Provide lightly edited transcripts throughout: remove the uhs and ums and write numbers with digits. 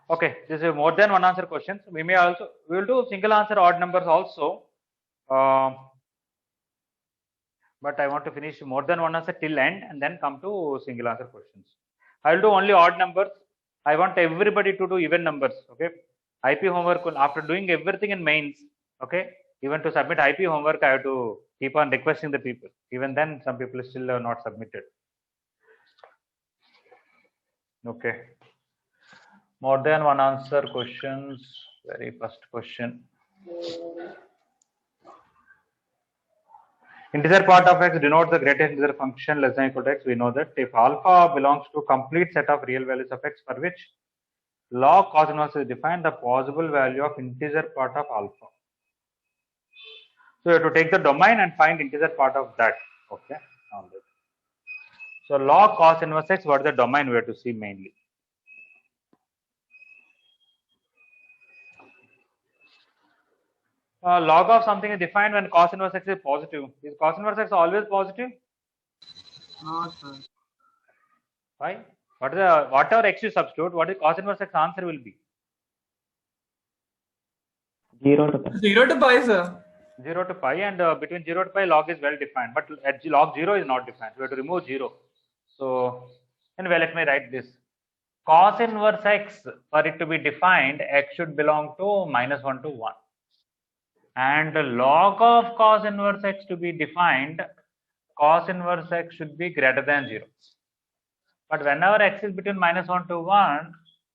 Okay, this is more than one answer questions. We will do single answer odd numbers also. But I want to finish more than one answer till end and then come to single answer questions. I will do only odd numbers. I want everybody to do even numbers. Okay. IP homework after doing everything in mains. Okay. Even to submit IP homework, I have to keep on requesting the people. Even then, some people still not submitted. Okay. More than one answer questions. Very first question. Integer part of x denotes the greatest integer function less than equal to x. We know that if alpha belongs to complete set of real values of x for which log cos inverse is defined, the possible value of integer part of alpha. So you have to take the domain and find integer part of that. Okay. So log cos inverse x, what is the domain we have to see mainly? Log of something is defined when cos inverse x is positive. Is cos inverse x always positive? No, sir. Why? Whatever x you substitute, what is cos inverse x answer will be? 0 to pi. 0 to pi, sir. 0 to pi, and between 0 to pi log is well defined, but at log 0 is not defined. We have to remove 0. So anyway, let me write this. Cos inverse x, for it to be defined, x should belong to -1 to 1. And log of cos inverse x to be defined, cos inverse x should be greater than 0. But whenever x is between -1 to 1,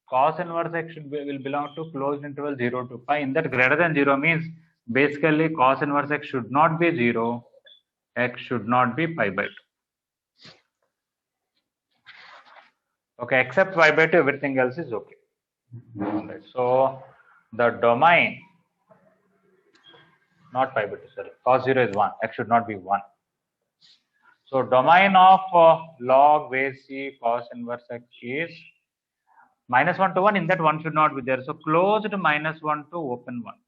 cos inverse x will belong to closed interval 0 to pi. In that greater than 0 means basically cos inverse x should not be 0, x should not be pi by 2. Okay, except pi by 2, everything else is okay. Alright, so the domain, not pi by 2, sorry, cos 0 is 1, x should not be 1. So domain of log base c cos inverse x is -1 to 1, in that 1 should not be there. So closed -1 to open 1.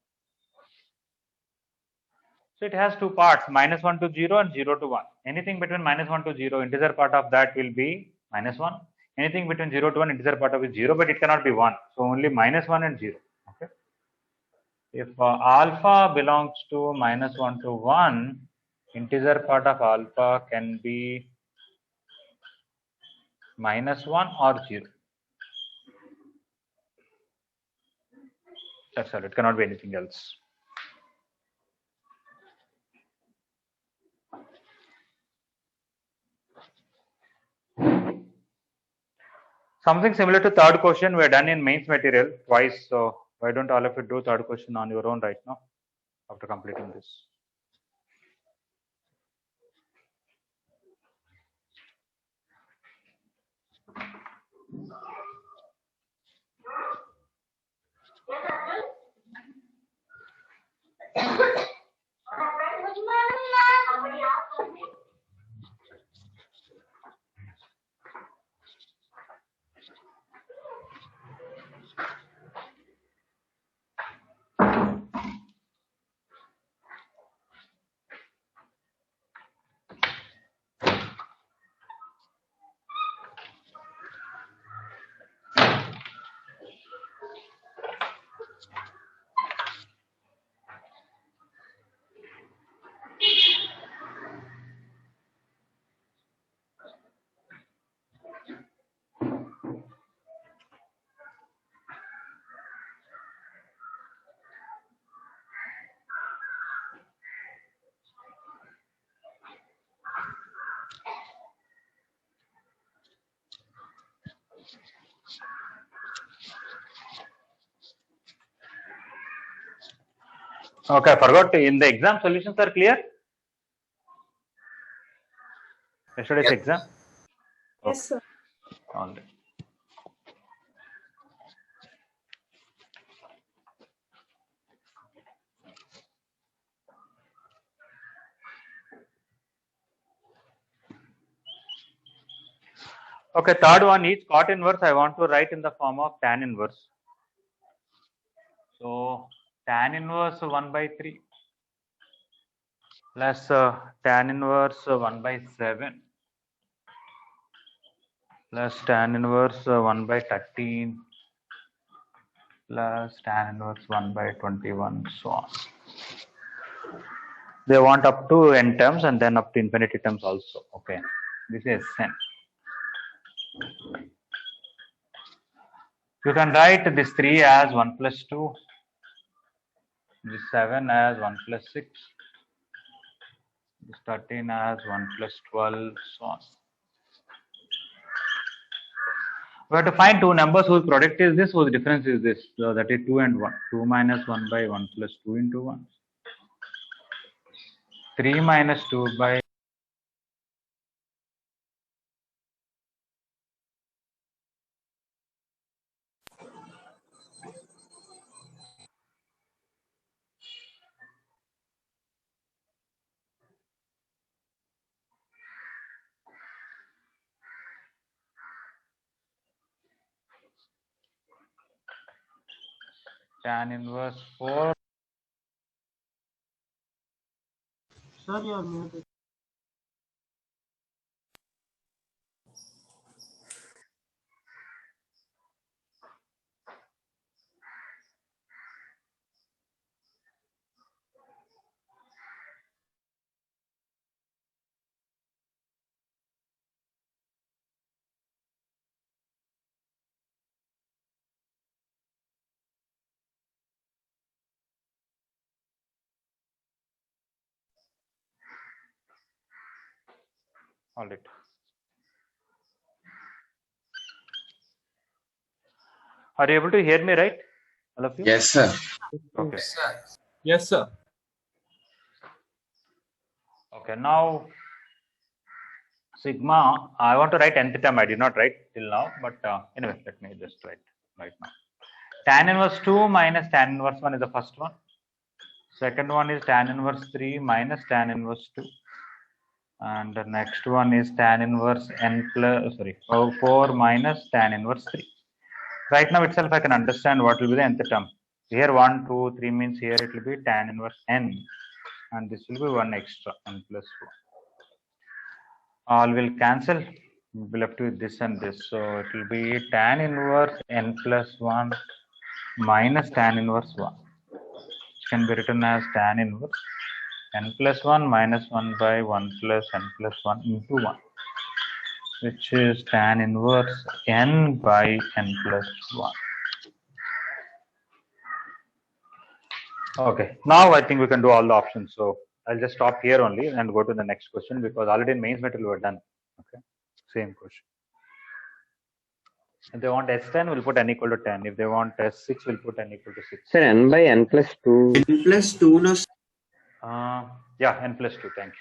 So it has two parts, -1 to 0 and 0 to 1. Anything between -1 to 0, integer part of that will be -1. Anything between 0 to 1, integer part of it is 0, but it cannot be 1. So only -1 and 0. Okay. If alpha belongs to -1 to 1, integer part of alpha can be -1 or 0. That's all. It cannot be anything else. Something similar to third question we are done in mains material twice. So why don't all of you do third question on your own right now after completing this? Okay, I forgot. In the exam, solutions are clear? Yesterday's exam? Yes, sir. All right. Okay, third one is cot inverse. I want to write in the form of tan inverse. So tan inverse 1 by 3 plus tan inverse 1 by 7 plus tan inverse 1 by 13 plus tan inverse 1 by 21, so on. They want up to n terms and then up to infinity terms also. Okay, this is n. You can write this 3 as 1 plus 2, this 7 as 1 plus 6, this 13 as 1 plus 12, so on. We have to find two numbers whose product is this, whose difference is this. So that is 2 and 1. 2 minus 1 by 1 plus 2 into 1. 3 minus 2 by tan inverse 4. Sir, you are muted. All right. Are you able to hear me right? All of you? Yes, sir. Okay. Yes, sir. Okay. Now, sigma, I want to write nth term. I did not write till now, but anyway, let me just write right now. Tan inverse 2 minus tan inverse 1 is the first one. Second one is tan inverse 3 minus tan inverse 2. And the next one is tan inverse n plus, 4 minus tan inverse 3. Right now itself, I can understand what will be the nth term. Here 1, 2, 3 means here it will be tan inverse n. And this will be 1 extra, n plus 1. All will cancel. We'll be left with this and this. So it will be tan inverse n plus 1 minus tan inverse 1. Which can be written as tan inverse n plus 1 minus 1 by 1 plus n plus 1 into 1, which is tan inverse n by n plus 1. Okay, now I think we can do all the options. So I'll just stop here only and go to the next question, because already in mains material we're done. Okay, same question. If they want S10, we'll put n equal to 10. If they want S6, we'll put n equal to 6. Sir, n by n plus 2. N plus 2 no. Yeah, n plus 2. Thank you.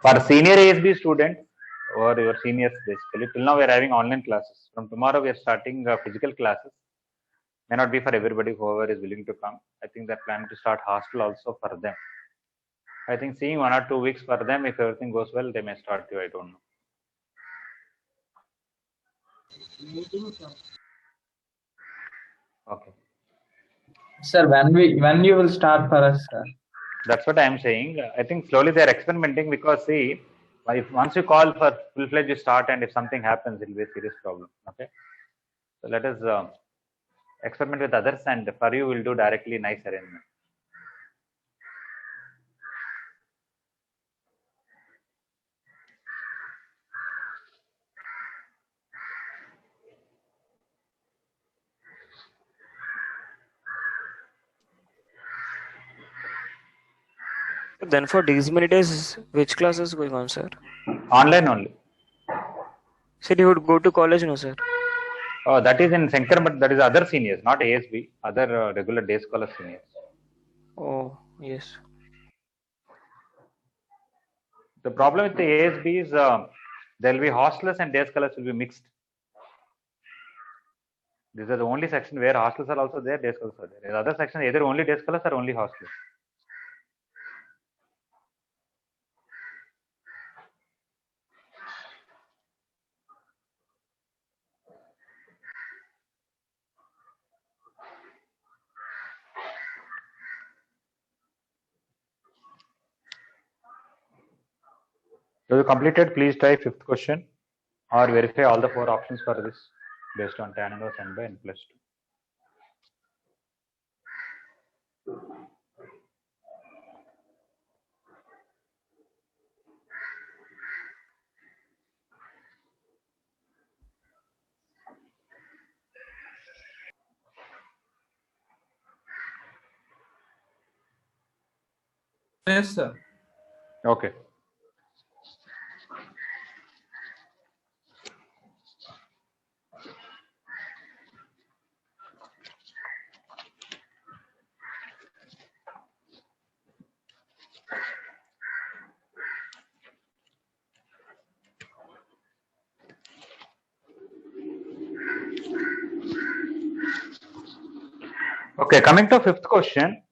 For senior ASB students or your seniors, basically, till now we are having online classes. From tomorrow we are starting physical classes. May not be for everybody, whoever is willing to come. I think they're planning to start hostel also for them. I think seeing 1 or 2 weeks for them, if everything goes well, they may start you. I don't know. Meeting, sir. Okay. Sir, when you will start for us, sir? That's what I am saying. I think slowly they are experimenting, because see, if once you call for full-fledged, you start, and if something happens, it will be a serious problem. Okay. So let us experiment with others, and for you, we'll do directly nice arrangement. Then for these many days, which class is going on, sir? Online only. Said you would go to college, no, sir? Oh, that is in Shankar, but that is other seniors, not ASB, other regular day scholar seniors. Oh, yes. The problem with the ASB is There will be hostless and day scholars will be mixed. These are the only section where hostels are also there, day scholars are there. In other section, either only day scholars or only hostels. So you completed, please try fifth question or verify all the four options for this based on tan inverse n by n plus 2. Yes, sir. Okay. Okay, coming to fifth question.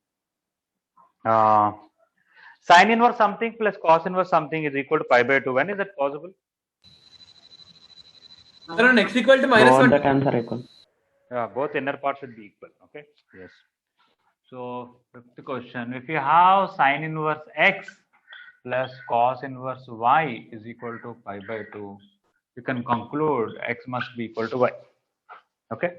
Sin inverse something plus cos inverse something is equal to pi by 2. When is that possible? Sir, on x equal to minus Both 1. the terms are equal. Yeah, both inner parts should be equal. Okay. Yes. So fifth question: if you have sin inverse x plus cos inverse y is equal to pi by 2, you can conclude x must be equal to y. Okay.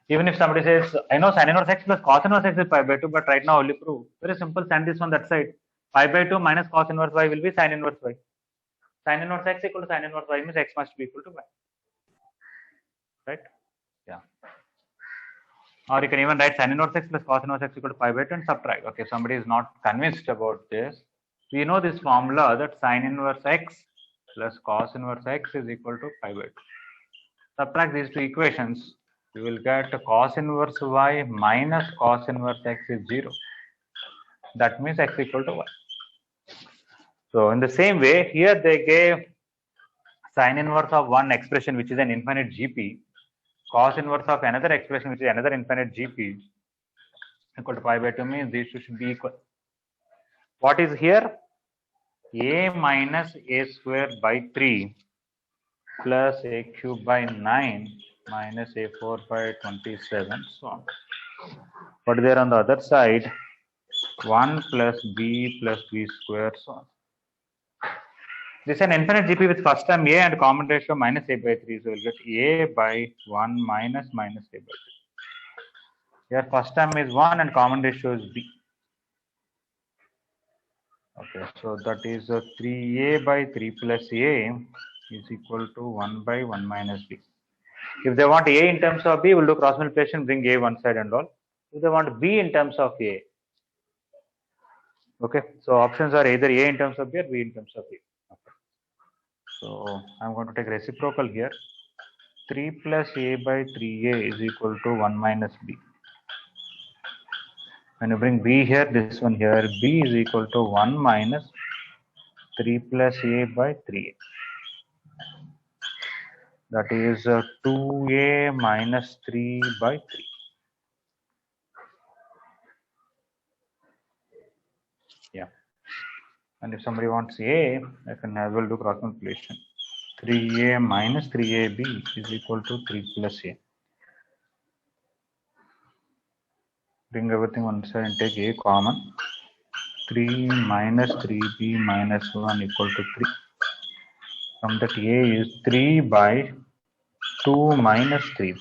Even if somebody says, I know sin inverse x plus cos inverse x is pi by 2, but right now only prove. Very simple, send this on that side. Pi by 2 minus cos inverse y will be sin inverse y. Sin inverse x equal to sin inverse y means x must be equal to y. Right? Yeah. Or you can even write sin inverse x plus cos inverse x equal to pi by 2 and subtract. Okay, if somebody is not convinced about this, we know this formula that sin inverse x plus cos inverse x is equal to pi by 2. Subtract these two equations, you will get cos inverse y minus cos inverse x is 0. That means x equal to y. So in the same way, here they gave sin inverse of one expression which is an infinite GP, cos inverse of another expression which is another infinite GP equal to pi by 2 means these two should be equal. What is here? A minus a square by 3 plus a cube by 9 minus a4 by 27, so on. What is there on the other side? 1 plus b square, so on. This is an infinite GP with first term a and common ratio minus a by 3, so we'll get a by 1 minus a by 3. Here first term is 1 and common ratio is b. Okay, so that is 3a by 3 plus a is equal to 1 by 1 minus b. If they want a in terms of b, we'll do cross multiplication, bring a one side and all. If they want b in terms of a, okay, so options are either a in terms of b or b in terms of a. Okay. So I'm going to take reciprocal here. 3 plus a by 3a is equal to 1 minus b. When you bring b here, this one here, b is equal to 1 minus 3 plus a by 3a. That is 2a minus 3 by 3. Yeah. And if somebody wants a, I can as well do cross multiplication. 3a minus 3ab is equal to 3 plus a. Bring everything one side and take a common. 3 minus 3b minus 1 equal to 3. From that a is 3 by 2 minus 3.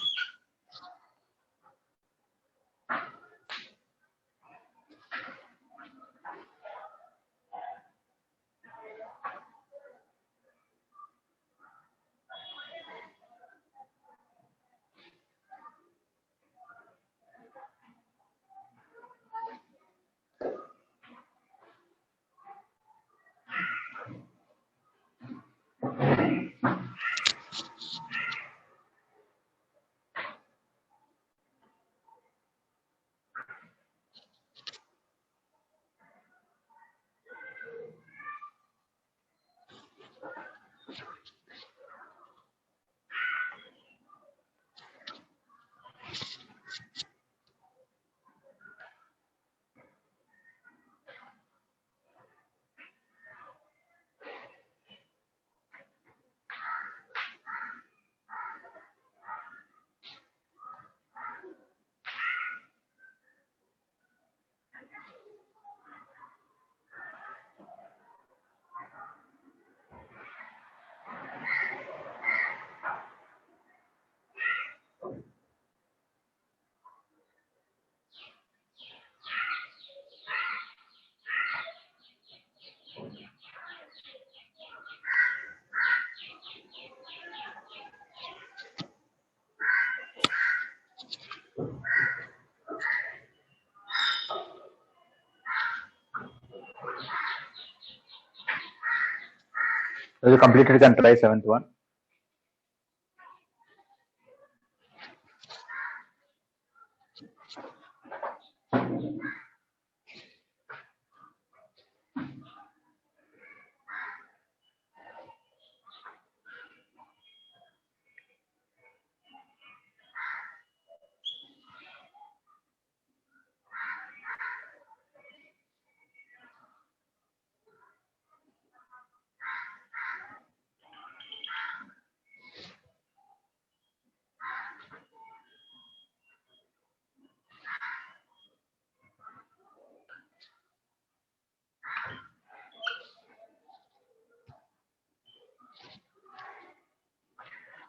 So you completed, you can try seventh one.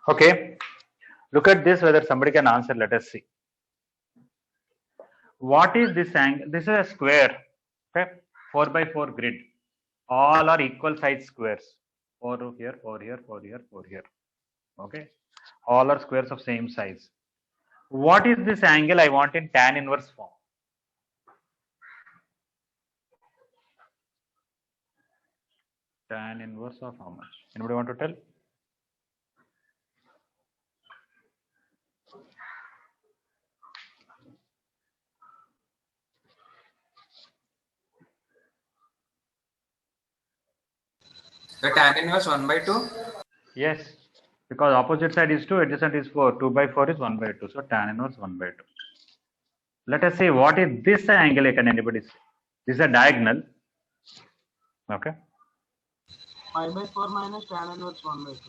Okay, look at this, whether somebody can answer. Let us see. What is this angle? This is a square. Okay, 4 by 4 grid. All are equal size squares. 4 here, 4 here, 4 here, 4 here. Okay, all are squares of same size. What is this angle I want in tan inverse form? Tan inverse of how much? Anybody want to tell? The tan inverse 1 by 2. Yes, because opposite side is 2, adjacent is 4. 2 by 4 is 1 by 2. So tan inverse 1 by 2. Let us see what is this angle. Can anybody say? This is a diagonal. Okay. 5 by 4 minus tan inverse 1 by 2.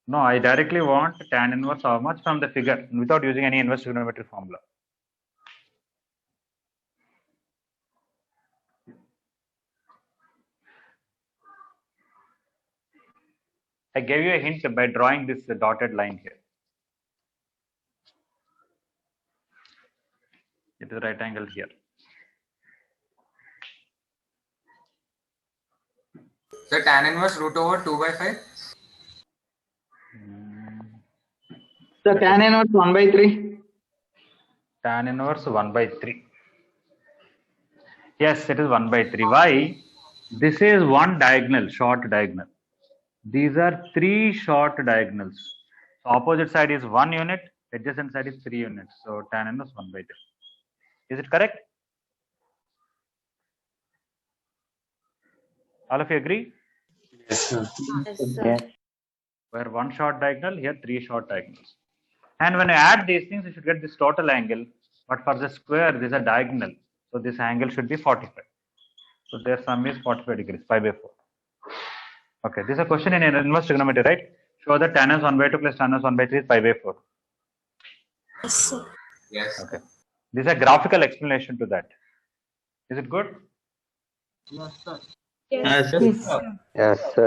No, I directly want tan inverse how much from the figure without using any inverse trigonometry formula. I gave you a hint by drawing this dotted line here. It is right angle here. The tan inverse root over 2 by 5. So tan inverse 1 by 3. Tan inverse 1 by 3. Yes, it is 1 by 3. Why? This is one diagonal, short diagonal. These are 3 short diagonals. So opposite side is 1 unit, adjacent side is 3 units. So tan inverse 1 by 3. Is it correct? All of you agree? Yes, sir. Where one short diagonal, here 3 short diagonals. And when you add these things, you should get this total angle. But for the square, this is a diagonal. So this angle should be 45. So their sum is 45 degrees, pi by 4. Okay, this is a question in inverse trigonometry, right? Show that tan inverse 1 by 2 plus tan inverse 1 by 3 is pi by 4. Yes, sir. Yes. Okay. This is a graphical explanation to that. Is it good? Yes, sir. Yes, sir. Yes, sir.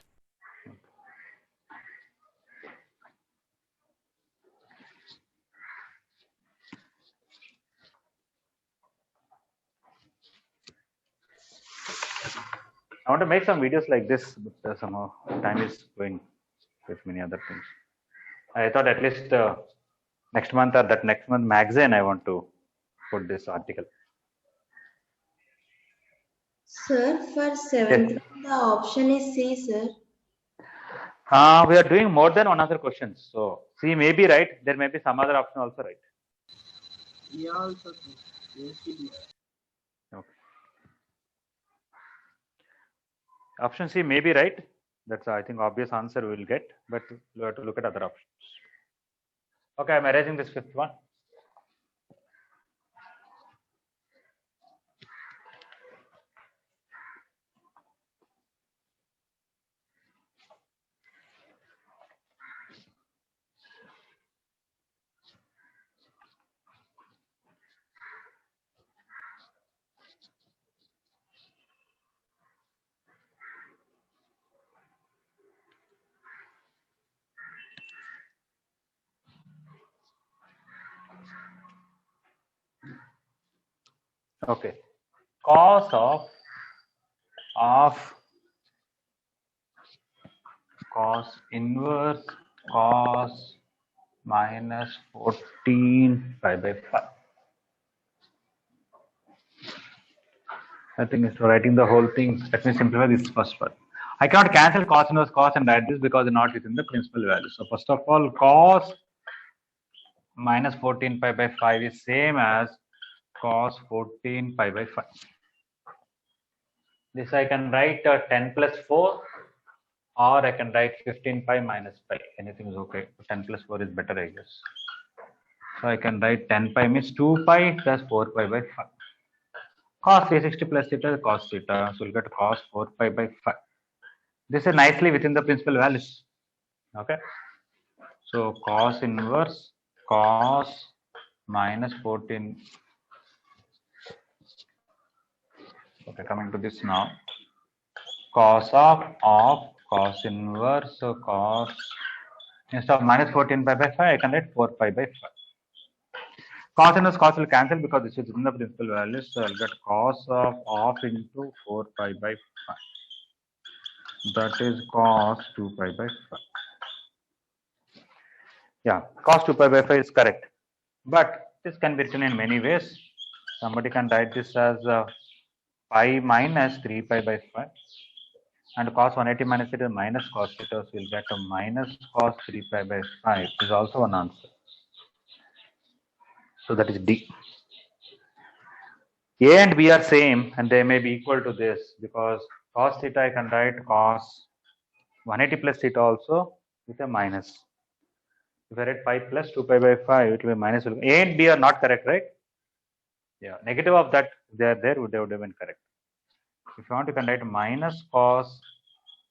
I want to make some videos like this, but somehow time is going with many other things. I thought at least next month or that next month magazine I want to put this article. Sir, for seventh one, the option is C, sir. We are doing more than one other questions. So C may be right. There may be some other option also right. E also, sir. Yes, it is. Okay. Option C may be right. That's I think obvious answer we will get, but we have to look at other options. Okay, I'm erasing this fifth one. Okay, cos of cos inverse cos minus 14 pi by 5. I think it's writing the whole thing. Let me simplify this first part. I cannot cancel cos inverse cos and write this because they're not within the principal value. So first of all, cos minus 14 pi by 5 is same as cos 14 pi by 5. This I can write 10 plus 4, or I can write 15 pi minus pi. Anything is okay. 10 plus 4 is better, I guess. So I can write 10 pi means 2 pi plus 4 pi by 5. Cos 360 plus theta cos theta. So we'll get cos 4 pi by 5. This is nicely within the principal values. Okay. So cos inverse cos minus 14. Okay, coming to this now. Cos of cos inverse, so cos, instead of minus 14 pi by 5, I can write 4 pi by 5. Cos inverse cos will cancel because this is in the principal values, so I'll get cos of into 4 pi by 5. That is cos 2 pi by 5. Yeah, cos 2 pi by 5 is correct. But this can be written in many ways. Somebody can write this as pi minus 3 pi by 5. And cos 180 minus theta minus cos theta, so we'll get a minus cos 3 pi by 5 is also an answer. So that is D. A and B are same and they may be equal to this because cos theta I can write cos 180 plus theta also with a minus. If I write pi plus 2 pi by 5, it will be minus. A and B are not correct, right? Yeah, negative of that, they are there, they would have been correct. If you want, you can write minus cos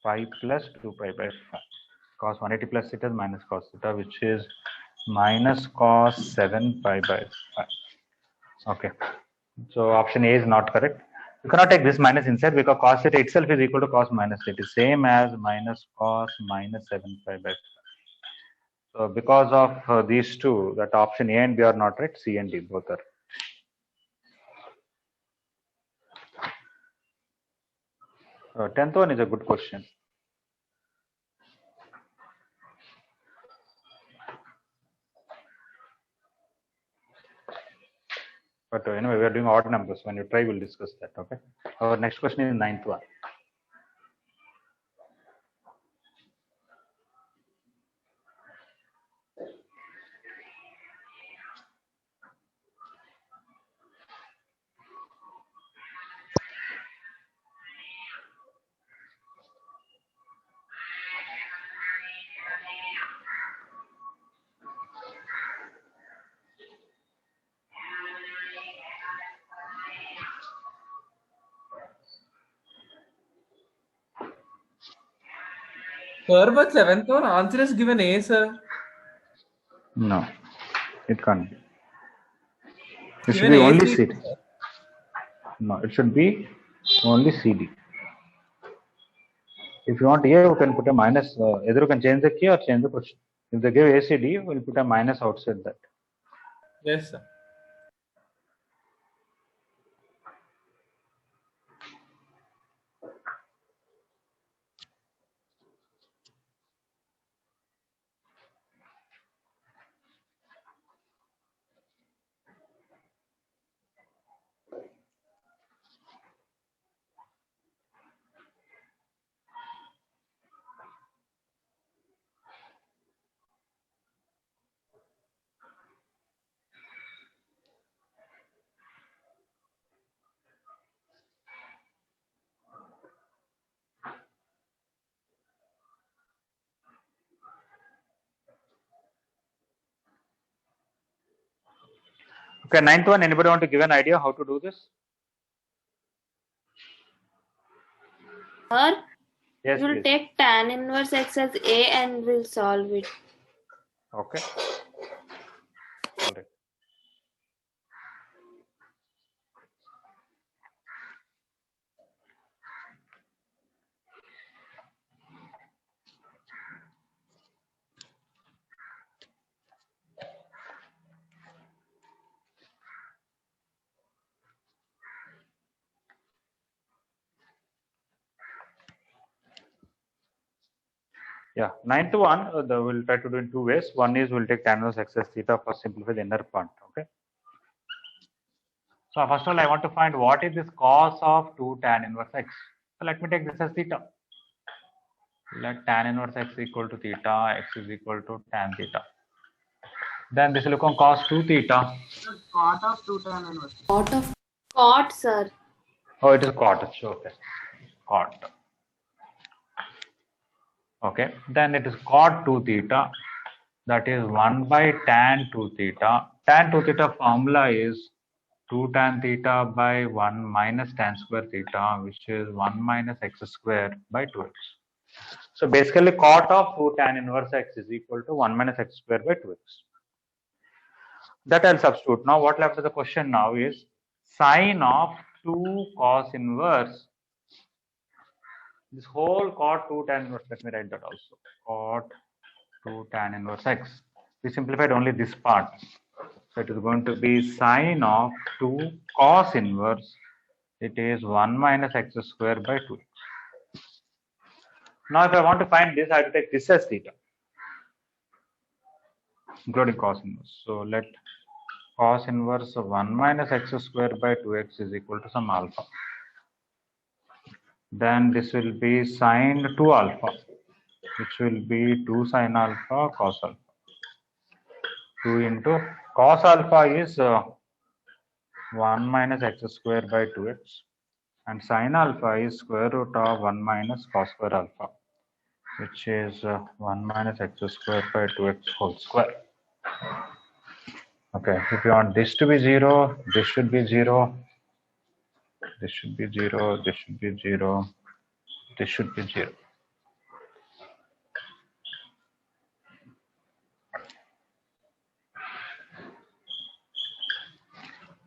pi plus 2 pi by 5. Cos 180 plus theta is minus cos theta, which is minus cos 7 pi by 5. Okay. So option A is not correct. You cannot take this minus inside because cos theta itself is equal to cos minus theta, same as minus cos minus 7 pi by 5. So because of these two, that option A and B are not right, C and D both are. 10th one is a good question. But anyway, we are doing odd numbers. When you try, we'll discuss that. Okay. Our next question is 9th one. Sir, but 7th one answer is given A, sir. No, it can't be. It should Given be A, only C. CD. No, it should be only CD. If you want A, you can put a minus. Either you can change the key or change the question. If they give ACD, we'll put a minus outside that. Yes, sir. Okay, 9th one. Anybody want to give an idea how to do this? Sir, Yes, we'll please. take tan inverse x as A and we'll solve it. Okay. All right. Yeah, 9th one, we'll try to do in two ways. One is we'll take tan inverse x as theta for simplify the inner part. Okay. So first of all, I want to find what is this cos of 2 tan inverse x. So let me take this as theta. Let tan inverse x equal to theta, x is equal to tan theta. Then this will become cos 2 theta. Sir, cot of 2 tan inverse. Cot, sir. Oh, it is cot. Okay. Cot. Okay. Then it is cot 2 theta. That is 1 by tan 2 theta. Tan 2 theta formula is 2 tan theta by 1 minus tan square theta, which is 1 minus x square by 2x. So basically cot of 2 tan inverse x is equal to 1 minus x square by 2x. That I'll substitute. Now what left of the question now is sine of 2 cos inverse. This whole cot 2 tan inverse, let me write that also. Cot 2 tan inverse x. We simplified only this part. So it is going to be sine of 2 cos inverse. It is 1 minus x square by 2x. Now if I want to find this, I have to take this as theta, including cos inverse. So let cos inverse of 1 minus x square by 2x is equal to some alpha. Then this will be sine 2 alpha, which will be 2 sine alpha cos alpha. 2 into cos alpha is 1 minus x square by 2x, and sine alpha is square root of 1 minus cos square alpha, which is 1 minus x square by 2x whole square. Okay, if you want this to be 0, this should be 0, this should be 0, this should be 0, this should be 0.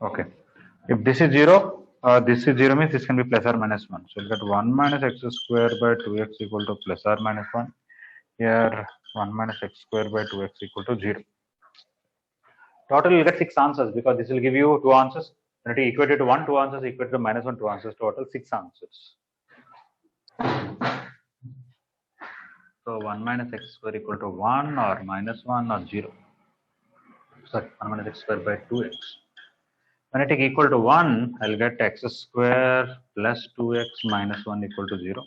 Okay, if this is 0, this is 0 means this can be plus or minus 1. So we'll get 1 minus x square by 2x equal to plus or minus 1. Here 1 minus x square by 2x equal to 0. Total you'll get 6 answers because this will give you 2 answers. When it is equated to 1, 2 answers, equated to minus 1, 2 answers. Total 6 answers. So 1 minus x square equal to 1 or minus 1 or 0. Sorry, 1 minus x square by 2x. When I take equal to 1, I'll get x square plus 2x minus 1 equal to 0.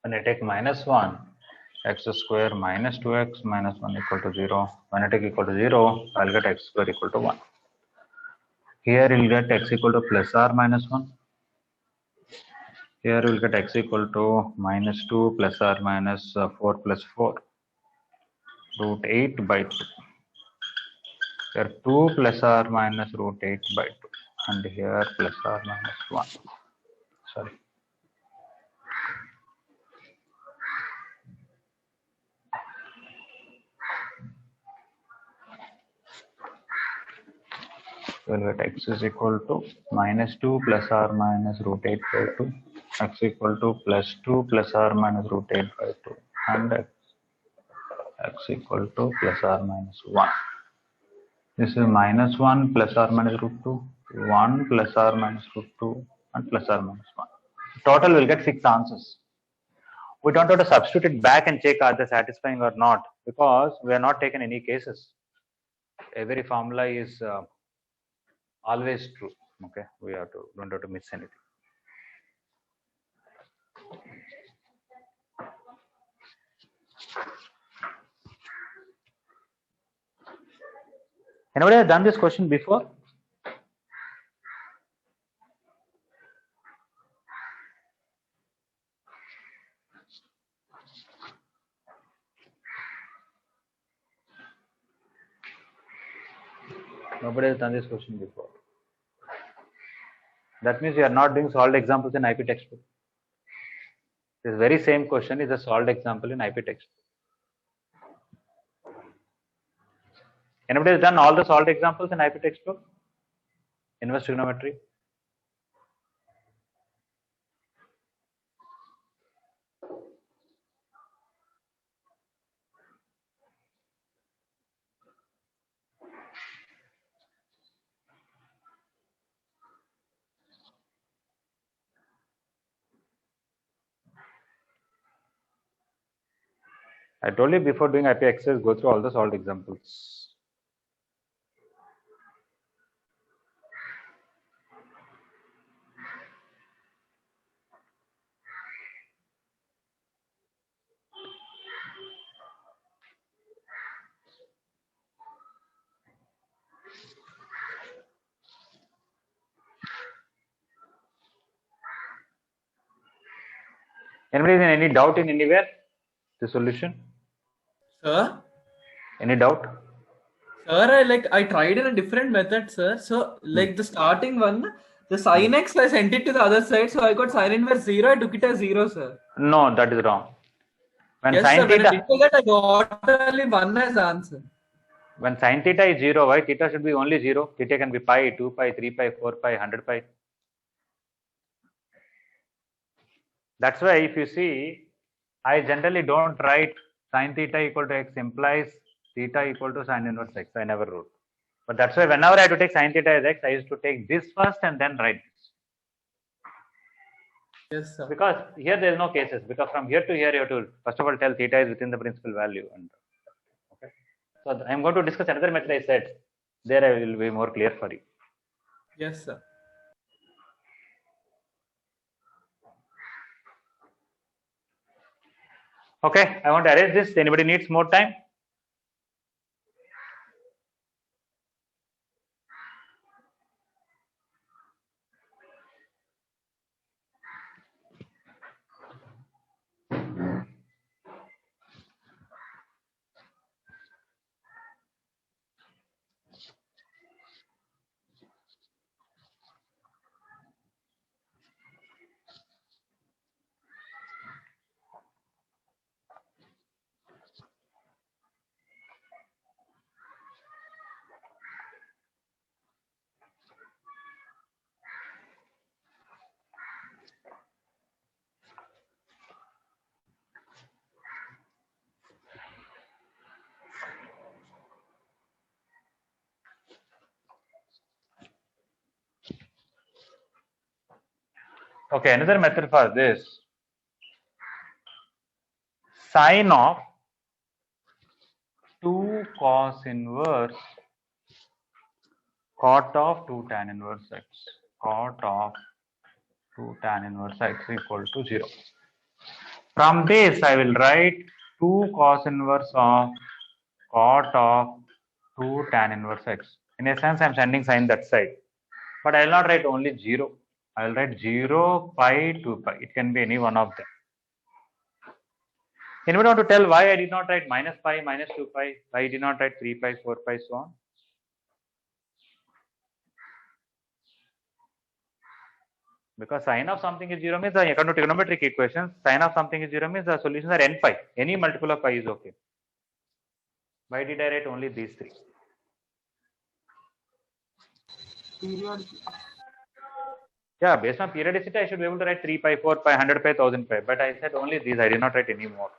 When I take minus 1, x square minus 2x minus 1 equal to 0. When I take equal to 0, I'll get x square equal to 1. Here you'll get x equal to plus or minus 1. Here you'll get x equal to minus 2 plus or minus 4 plus 4. Root 8 by 2. Here 2 plus or minus root 8 by 2. And here plus or minus 1. Sorry. We'll get x is equal to minus 2 plus or minus root 8 by 2. X equal to plus 2 plus or minus root 8 by 2. And x equal to plus or minus 1. This is minus 1 plus or minus root 2, 1 plus or minus root 2, and plus or minus 1. Total will get 6 answers. We don't have to substitute it back and check are they satisfying or not because we are not taken any cases. Every formula is always true. Okay, we have to don't have to miss anything. Anybody has done this question before? Nobody has done this question before. That means you are not doing solved examples in IP textbook. This very same question is a solved example in IP textbook. Anybody has done all the solved examples in IP textbook? Inverse trigonometry? I told you before doing IP exercise, go through all the solved examples. Anybody in any doubt in anywhere? The solution? Sir? Any doubt? Sir, I tried in a different method, sir. So like the starting one, the sin x I sent it to the other side, so I got sin inverse 0. I took it as 0, sir. No, that is wrong. When Yes, sin sir. When I theta, did that, I got only 1 as answer. when sin theta is 0, why theta should be only 0? Theta can be pi, 2 pi, 3 pi, 4 pi, 100 pi. That's why if you see, I generally don't write sin theta equal to x implies theta equal to sin inverse x. I never wrote. But that's why whenever I had to take sin theta as x, I used to take this first and then write this. Yes, sir. Because here there is no cases. Because from here to here you have to first of all tell theta is within the principal value. And okay. So I'm going to discuss another method I said. There I will be more clear for you. Yes, sir. Okay, I want to arrange this. Anybody needs more time? Okay, another method for this. Sine of 2 cos inverse cot of 2 tan inverse x. Cot of 2 tan inverse x equal to 0. From this, I will write 2 cos inverse of cot of 2 tan inverse x. In a sense, I am sending sign that side. But I will not write only 0. I will write 0, pi, 2 pi. It can be any one of them. Anybody want to tell why I did not write minus pi, minus 2 pi, why I did not write 3 pi, 4 pi, so on? Because sine of something is 0 means, according to trigonometric equations, sine of something is 0 means the solutions are n pi. Any multiple of pi is okay. Why did I write only these three? Period. Yeah, based on periodicity, I should be able to write 3 pi, 4 pi, 100 pi, 1000 pi. But I said only these, I did not write any more.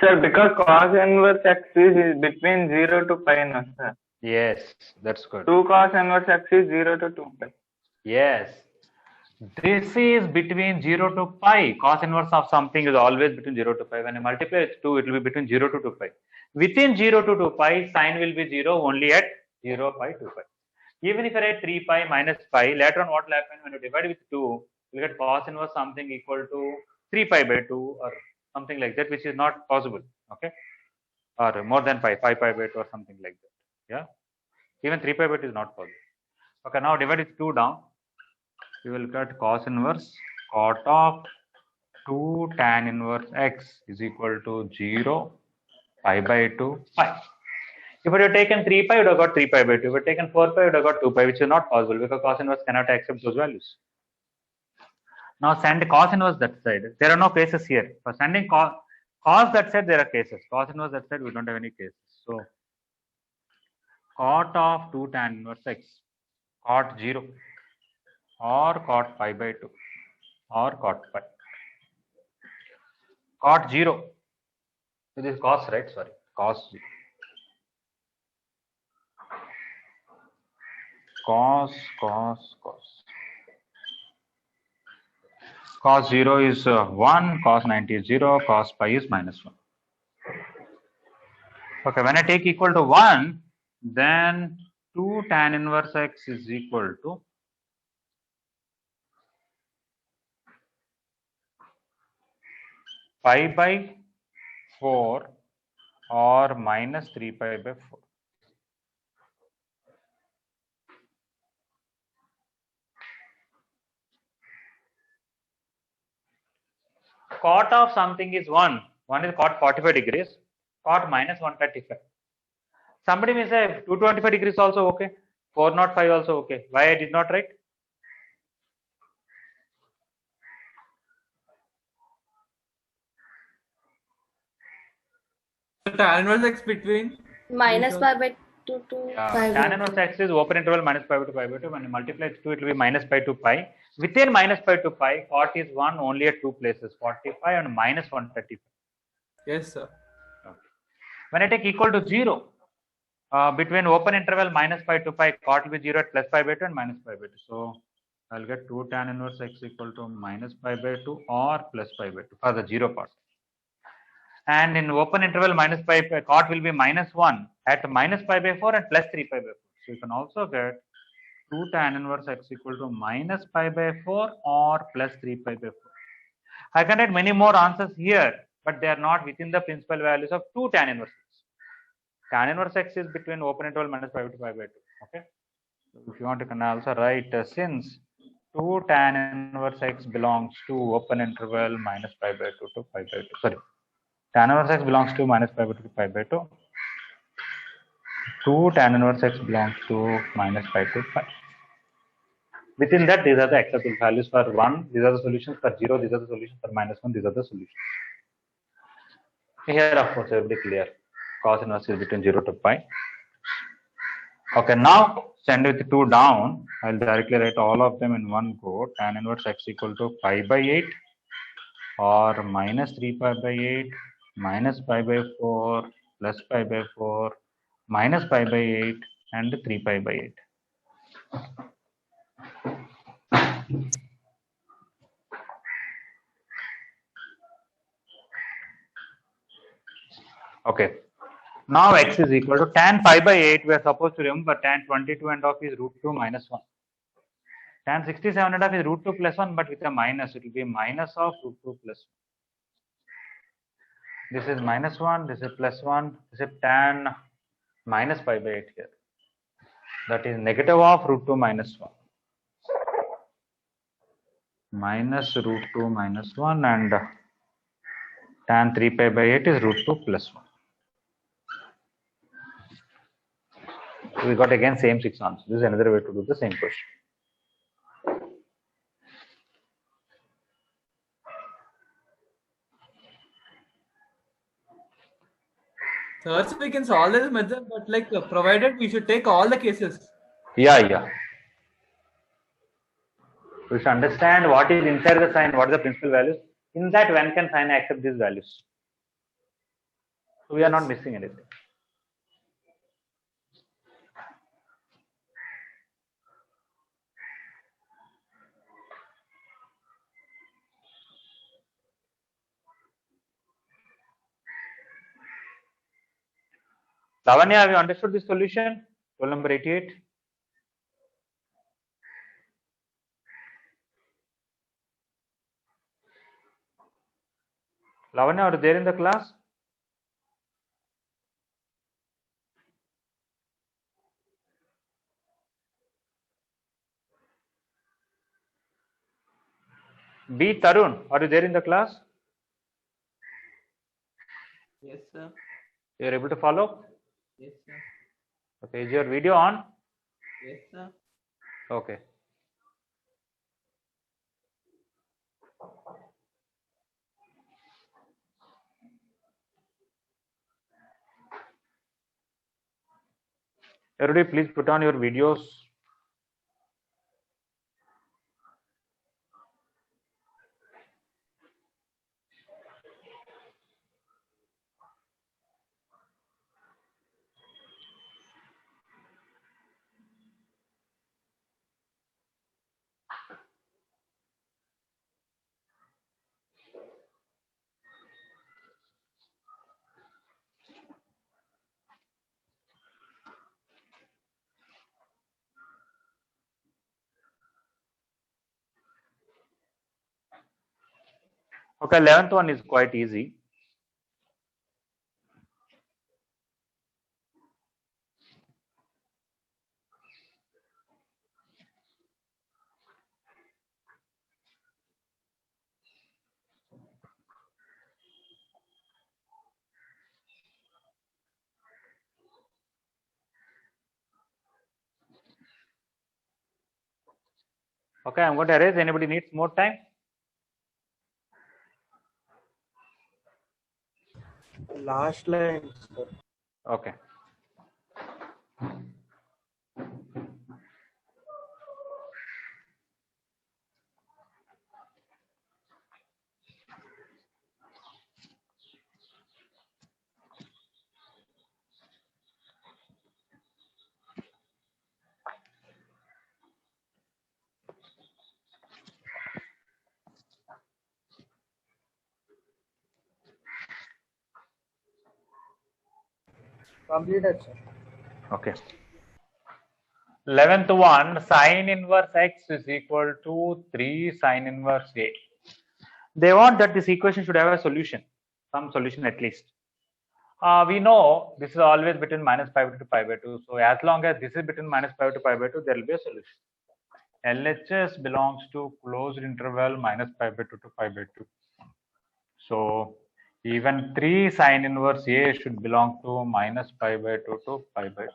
Sir, because cos inverse x is between 0 to pi, no, sir. Yes, that's good. 2 cos inverse x is 0 to 2 pi. Yes. This is between 0 to pi. Cos inverse of something is always between 0 to pi. When I multiply with 2, it will be between 0 to 2 pi. Within 0 to 2 pi, sine will be 0 only at 0 pi 2 pi. Even if I write 3 pi minus pi, later on what will happen when you divide with 2, you get cos inverse something equal to 3 pi by 2 or something like that, which is not possible. Okay. Or more than pi, 5 pi by 2 or something like that. Yeah. Even 3 pi by 2 is not possible. Okay. Now divide with 2 down. You will get cos inverse cot of 2 tan inverse x is equal to 0 pi by 2 pi. If you had taken 3 pi, you would have got 3 pi by 2. If you had taken 4 pi, you would have got 2 pi, which is not possible because cos inverse cannot accept those values. Now send cos inverse that side. There are no cases here. For sending cos that side, there are cases. Cos inverse that side, we don't have any cases. So cot of 2 tan inverse x, cot 0 or cot pi by 2 or cot pi. Cot 0. So this is cos, right? Sorry, cos 0. Cos. Cos 0 is 1, cos 90 is 0, cos pi is minus 1. Okay, when I take equal to 1, then 2 tan inverse x is equal to pi by 4 or minus 3 pi by 4. cot of something is 1. One is cot 45 degrees, cot minus 135. Somebody may say 225 degrees also okay, 405 also okay. Why I did not write? Tan inverse x between Minus Which pi by 2 to pi Tan by inverse 2. x is open interval minus pi by 2 pi by 2. When you multiply it 2, it will be minus pi to pi. Within minus pi to pi, cot is 1 only at two places, 45 and minus 135. yes, sir. When I take equal to 0, between open interval minus pi to pi, cot will be 0 at plus pi by 2 and minus pi by 2. So I'll get 2 tan inverse x equal to minus pi by 2 or plus pi by 2 for the 0 part. And in open interval minus pi, cot will be minus 1 at minus pi by 4 and plus 3 pi by 4. So you can also get 2 tan inverse x equal to minus pi by 4 or plus 3 pi by 4. I can write many more answers here, but they are not within the principal values of 2 tan inverse x. Tan inverse x is between open interval minus pi to pi by 2. Okay. So if you want, you can also write since 2 tan inverse x belongs to open interval minus pi by 2 to pi by 2. Sorry. Tan inverse x belongs to minus pi by 2 to pi by 2. 2 tan inverse x belongs to minus pi to pi. Within that, these are the acceptable values for 1. These are the solutions for 0. These are the solutions for minus 1. These are the solutions. Here, of course, it will be clear. Cos inverse is between 0 to pi. Okay, now send with 2 down. I'll directly write all of them in one go. Tan inverse x equal to pi by 8 or minus 3 pi by 8 minus pi by 4 plus pi by 4 minus pi by 8 and 3 pi by 8. Okay. Now x is equal to tan pi by 8. We are supposed to remember tan 22 and half is root 2 minus 1. Tan 67 and half is root 2 plus 1, but with a minus, it will be minus of root 2 plus 1. This is minus 1, this is plus 1, this is tan minus pi by 8 here. That is negative of root 2 minus 1. Minus root 2 minus 1 and tan 3 pi by 8 is root 2 plus 1. We got again same 6 answers. This is another way to do the same question. Sir, so we can solve this method, but like provided we should take all the cases. Yeah. We should understand what is inside the sign, what is the principal values. In that, when can sign accept these values? So we are not missing anything. Lavanya, have you understood this solution? Roll number 88. Lavanya, are you there in the class? B. Tarun, are you there in the class? Yes, sir. You are able to follow? Yes, sir. Okay, is your video on? Yes, sir. Okay. Everybody, please put on your videos. Okay, 11th one is quite easy. Okay, I'm going to erase. Anybody needs more time? Last line, sir. Okay. Completed, sir. Okay. 11th one, sine inverse x is equal to 3 sine inverse a. They want that this equation should have a solution, some solution at least. We know this is always between minus pi by 2 to pi by 2. So as long as this is between minus pi by 2 to pi by 2, there will be a solution. LHS belongs to closed interval minus pi by 2 to pi by 2. So even 3 sine inverse a should belong to minus pi by 2 to pi by 2.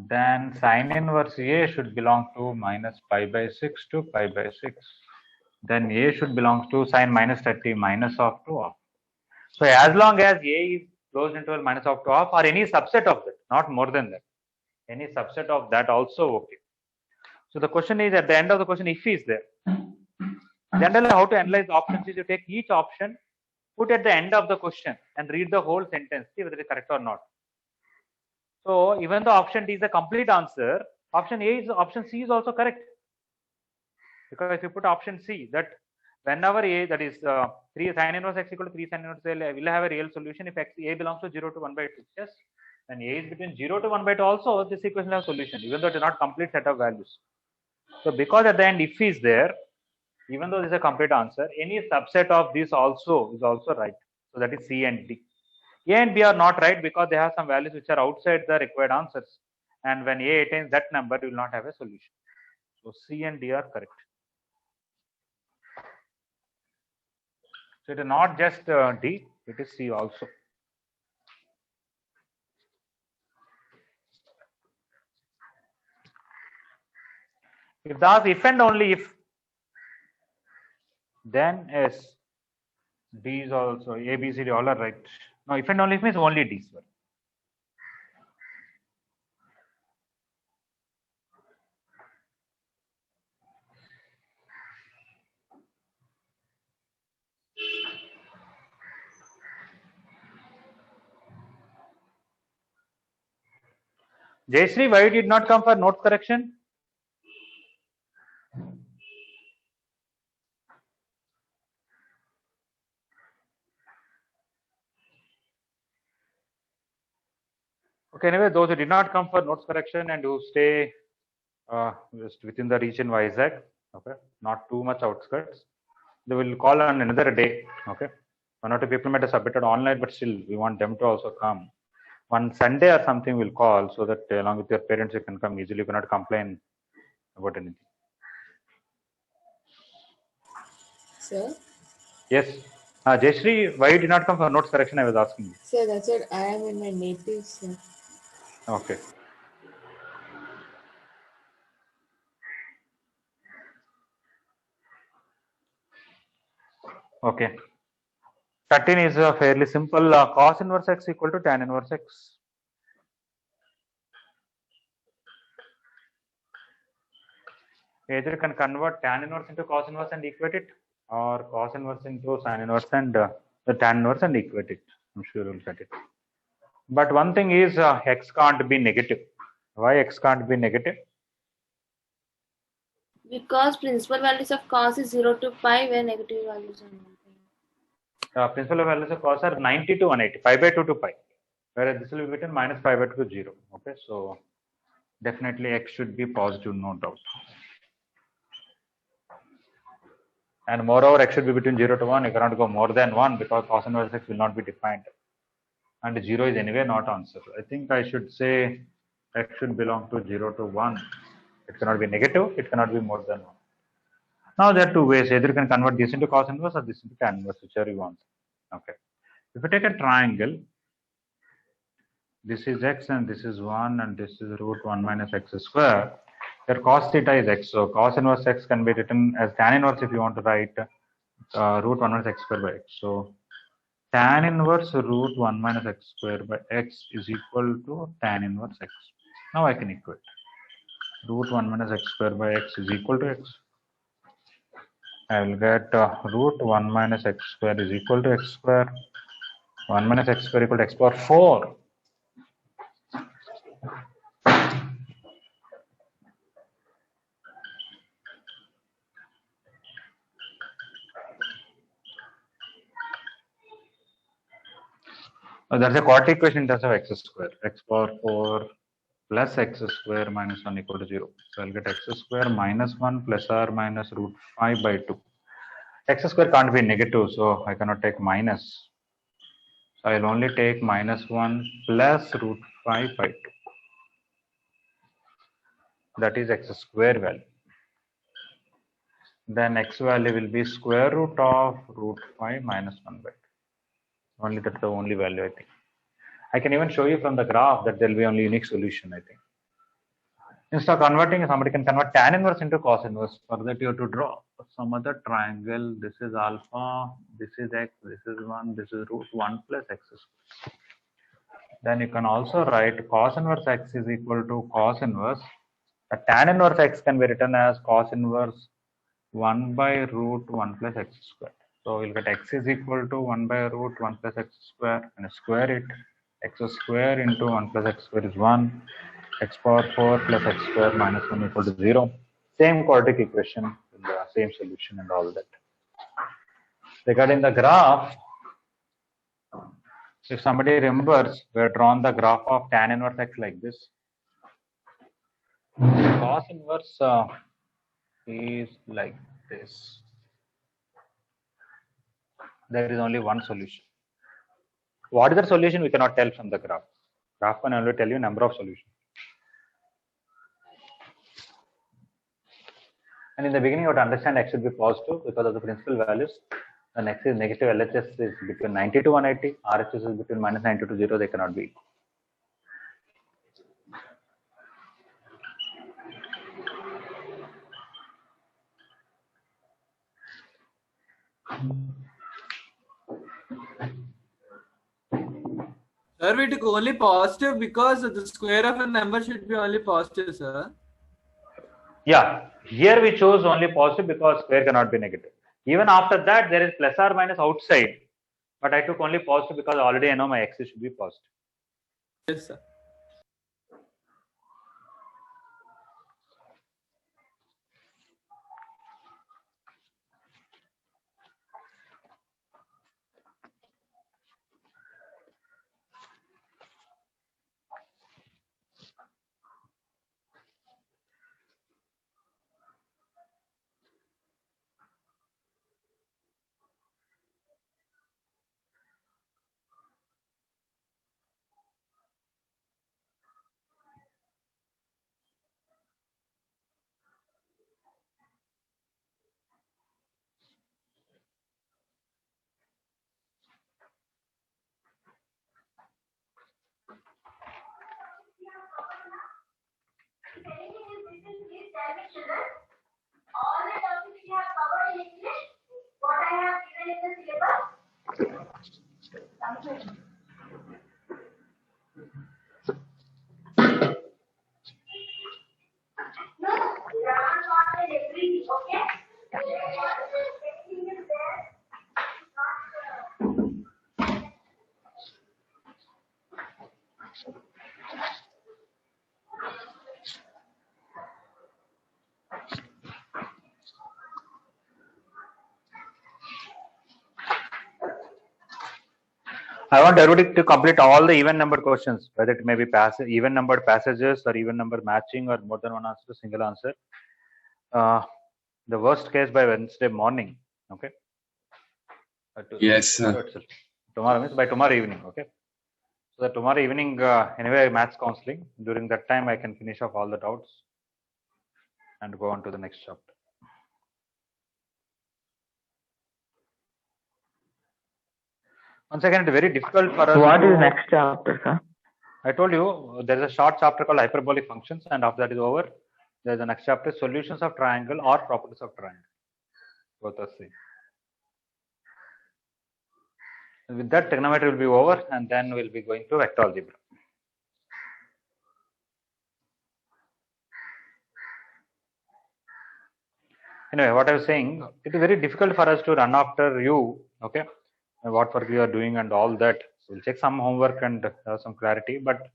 Then sine inverse a should belong to minus pi by 6 to pi by 6. Then a should belong to sine minus 30 minus of to off. So as long as a is closed interval minus of to off, or any subset of that, not more than that, any subset of that also okay. So the question is, at the end of the question, if is there. Generally, how to analyze options is you take each option, put at the end of the question, and read the whole sentence, see whether it is correct or not. So even though option D is the complete answer, option C is also correct. Because if you put option C, that whenever A, that is 3 sine inverse x equal to 3 sine inverse A, will have a real solution if A belongs to 0 to 1 by 2. Yes. Then A is between 0 to 1 by 2 also, this equation will have solution, even though it is not complete set of values. So because at the end if is there, even though this is a complete answer, any subset of this also is also right. So that is C and D. A and B are not right because they have some values which are outside the required answers. And when A attains that number, you will not have a solution. So C and D are correct. So it is not just D, it is C also. If thus if and only if, then yes, D is also, A, B, C, D all are right. Now if and only if means only D. Sorry. Jayashree, why you did not come for note correction? Okay, anyway, those who did not come for notes correction and who stay just within the region Vizag, okay, not too much outskirts, they will call on another day, okay. One or two people might have submitted online, but still we want them to also come. One Sunday or something we'll call so that along with your parents you can come easily, you cannot complain about anything. Sir? Yes. Jayashree, why you did not come for notes correction? I was asking you. Sir, that's it. I am in my native, sir. Okay. Okay. 13 is a fairly simple cos inverse x equal to tan inverse x. Either you can convert tan inverse into cos inverse and equate it, or cos inverse into sin inverse and the tan inverse and equate it. I'm sure you'll get it. But one thing is x can't be negative. Why x can't be negative? Because principal values of cos is 0 to pi, where negative values are not. Principal values of cos are 90 to 180, pi by 2 to pi, whereas this will be between minus pi by 2 to 0. Okay, so definitely x should be positive, no doubt. And moreover, x should be between 0 to 1. You cannot go more than 1 because cos inverse x will not be defined. And 0 is anyway not answer. I think I should say x should belong to 0 to 1. It cannot be negative. It cannot be more than 1. Now there are two ways. Either you can convert this into cos inverse or this into tan inverse, whichever you want. Okay. If you take a triangle, this is x and this is 1 and this is root 1 minus x square. Your cos theta is x, so cos inverse x can be written as tan inverse if you want to write root 1 minus x square by x. So tan inverse root 1 minus x square by x is equal to tan inverse x. Now I can equate. Root 1 minus x square by x is equal to x. I will get root 1 minus x square is equal to x square. 1 minus x square equal to x power 4. That's a quadratic equation in terms of x square. X power 4 plus x square minus 1 equal to 0. So I'll get x square minus 1 plus or minus root 5 by 2. X square can't be negative, so I cannot take minus. So I'll only take minus 1 plus root 5 by 2. That is x square value. Then x value will be square root of root 5 minus 1 by 2. Only that's the only value, I think. I can even show you from the graph that there will be only unique solution, I think. Instead of converting, somebody can convert tan inverse into cos inverse. For that, you have to draw some other triangle. This is alpha, this is x, this is 1, this is root 1 plus x square. Then you can also write cos inverse x is equal to cos inverse. A tan inverse x can be written as cos inverse 1 by root 1 plus x square. So we'll get x is equal to 1 by root 1 plus x square and square it. X square into 1 plus x square is 1. X power 4 plus x square minus 1 equal to 0. Same quadratic equation with the same solution and all that. Regarding the graph, if somebody remembers, we have drawn the graph of tan inverse x like this. Cos inverse is like this. There is only one solution. What is the solution? We cannot tell from the graph. Graph can only tell you number of solutions. And in the beginning, you have to understand x should be positive because of the principal values. Then x is negative, LHS is between 90 to 180, RHS is between minus 90 to 0, they cannot be equal. Sir, we took only positive because the square of a number should be only positive, sir. Yeah, here we chose only positive because square cannot be negative. Even after that, there is plus or minus outside. But I took only positive because already I know my x should be positive. Yes, sir. I want everybody to complete all the even numbered questions, whether it may be even numbered passages or even number matching or more than one answer, single answer. The worst case by Wednesday morning, okay? Yes, sir. Tomorrow means by tomorrow evening, okay? So tomorrow evening, anyway, maths counseling. During that time, I can finish off all the doubts and go on to the next chapter. Once again, it's very difficult for us. What is next chapter, sir? I told you there is a short chapter called hyperbolic functions, and after that is over. There's the next chapter, solutions of triangle or properties of triangle. Both are same. With that, trigonometry will be over, and then we'll be going to vector algebra. Anyway, what I was saying, it is very difficult for us to run after you, okay, what work you are doing and all that. We'll check some homework and have some clarity, but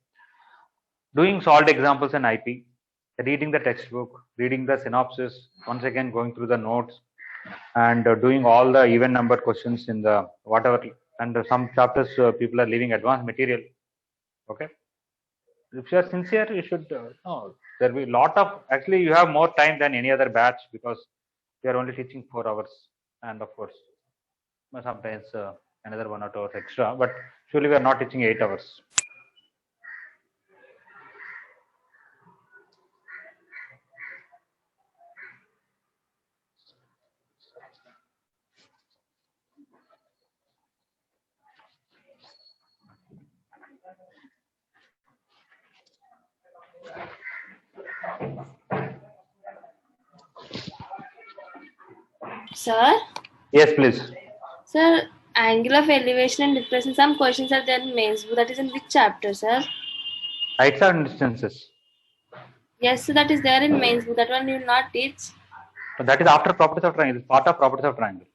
doing solved examples in IP, reading the textbook, reading the synopsis, once again going through the notes, and doing all the even number questions in the whatever, and some chapters people are leaving advanced material, okay. If you are sincere, you should no, there will be a lot of, actually you have more time than any other batch because we are only teaching 4 hours, and of course sometimes another 1 or 2 hours extra, but surely we are not teaching 8 hours. Sir? Yes, please. Sir, angle of elevation and depression, some questions are there in mains book. That is in which chapter, sir? Heights and distances. Yes, so that is there in mains book. That one you will not teach. But that is after properties of triangle, part of properties of triangle.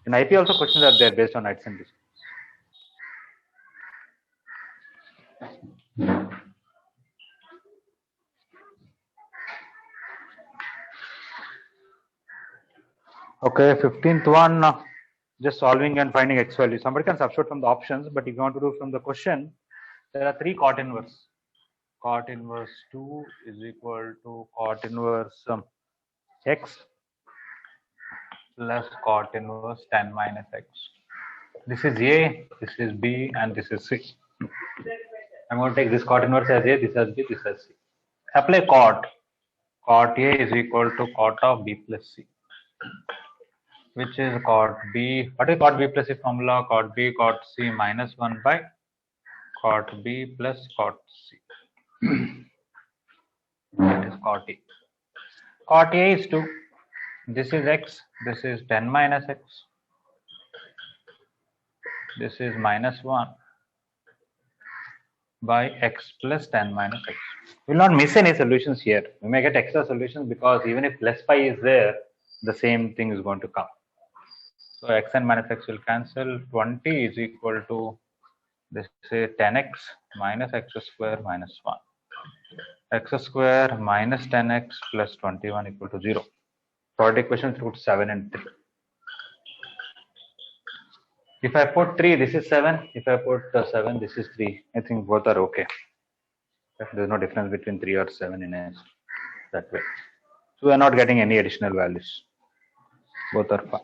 In IP also questions are there based on heights and distances. Okay, 15th one, just solving and finding x value. Somebody can substitute from the options, but if you want to do from the question, there are 3 cot inverse. Cot inverse 2 is equal to cot inverse x plus cot inverse 10 minus x. This is A, this is B, and this is C. I'm going to take this cot inverse as A, this as B, this as C. Apply cot. Cot A is equal to cot of B plus C, which is cot B. What is cot B plus C formula? Cot B cot C minus 1 by cot B plus cot C. That is cot A. Cot A is 2. This is x. This is 10 minus x. This is minus 1 by x plus 10 minus x. We will not miss any solutions here. We may get extra solutions because even if plus pi is there, the same thing is going to come. So x and minus x will cancel. 20 is equal to, this is 10x minus x square minus 1. X square minus 10x plus 21 equal to 0. Third equation root 7 and 3. If I put 3, this is 7. If I put 7, this is 3. I think both are okay. There is no difference between 3 or 7 in a, that way. So we are not getting any additional values. Both are fine.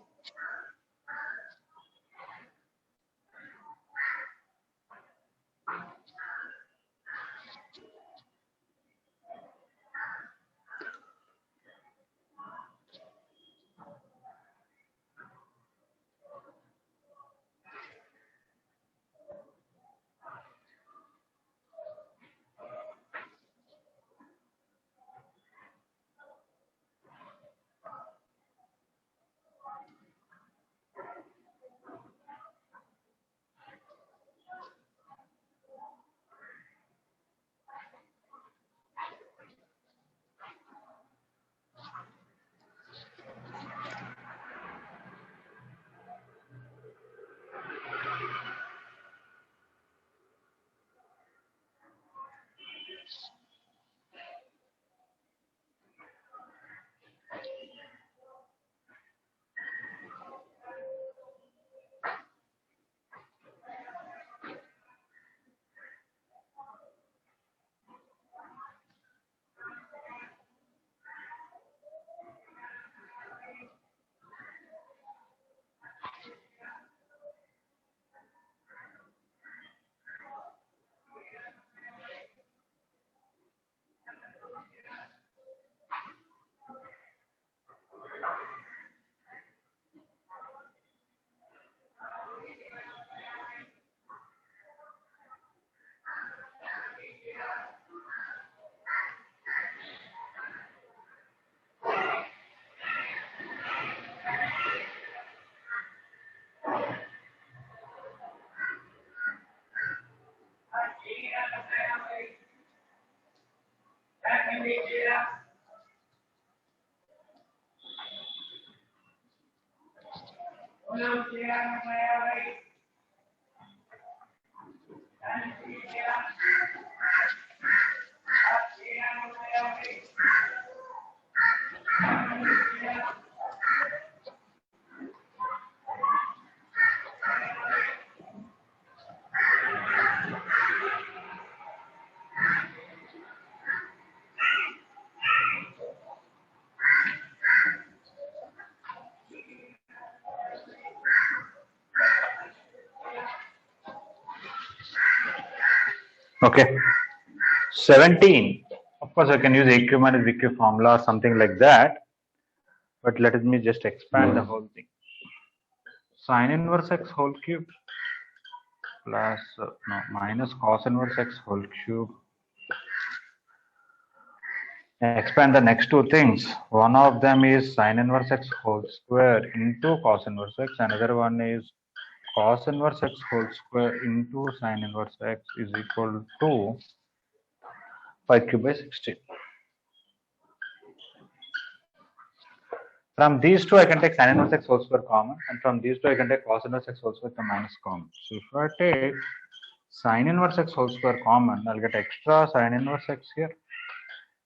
Okay. 17. Of course, I can use AQ minus BQ formula or something like that. But let me just expand the whole thing. Sin inverse x whole cube plus minus cos inverse x whole cube. Expand the next two things. One of them is sin inverse x whole square into cos inverse x. Another one is cos inverse x whole square into sin inverse x is equal to 5 cube by 16. From these two, I can take sin inverse x whole square common, and from these two, I can take cos inverse x whole square with the minus common. So if I take sin inverse x whole square common, I'll get extra sin inverse x here,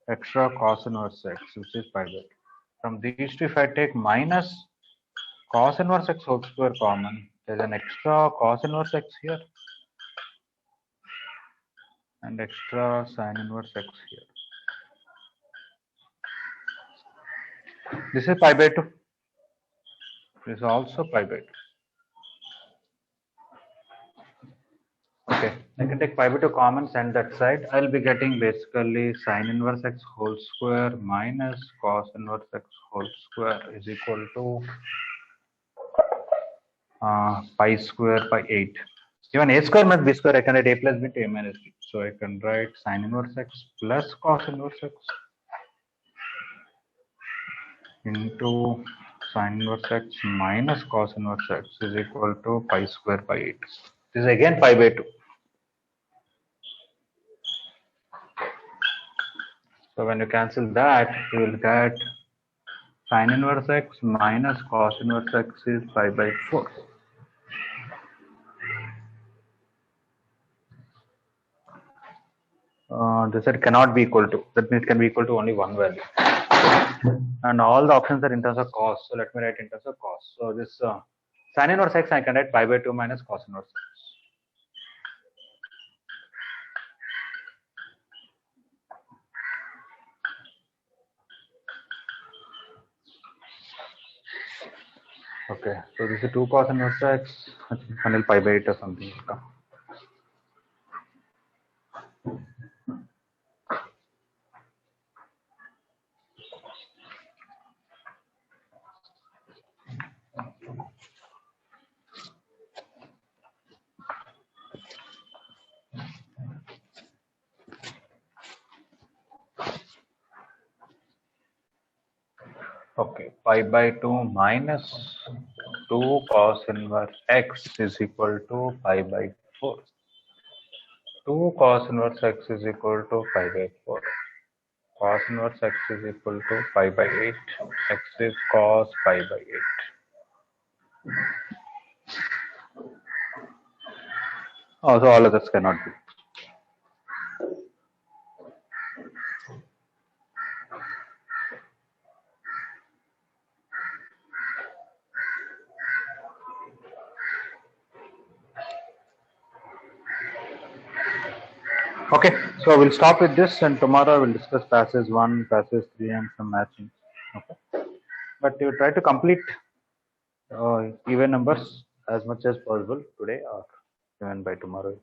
extra cos inverse x, which is pi by 2. From these two, if I take minus cos inverse x whole square common, there's an extra cos inverse x here and extra sin inverse x here. This is pi by 2. This is also pi by 2. Okay, I can take pi by 2 common, send that side. I'll be getting basically sin inverse x whole square minus cos inverse x whole square is equal to pi square by 8. Even a square minus b square, I can write a plus b to a minus b. So I can write sin inverse x plus cos inverse x into sin inverse x minus cos inverse x is equal to pi square by 8. This is again pi by 2. So when you cancel that, you will get sin inverse x minus cos inverse x is pi by 4. This side cannot be equal to. That means it can be equal to only one value. And all the options are in terms of cos. So let me write in terms of cos. So this sin inverse x, I can write pi by 2 minus cos inverse x. Okay, so this is 2 cos inverse x, final pi by 8 or something. Okay, pi by 2 minus 2 cos inverse x is equal to pi by 4. 2 cos inverse x is equal to pi by 4. Cos inverse x is equal to pi by 8. X is cos pi by 8. Also, all others cannot be. Okay, so we'll stop with this, and tomorrow we'll discuss passage 1, passage 3, and some matching. Okay, but you try to complete even numbers as much as possible today or even by tomorrow.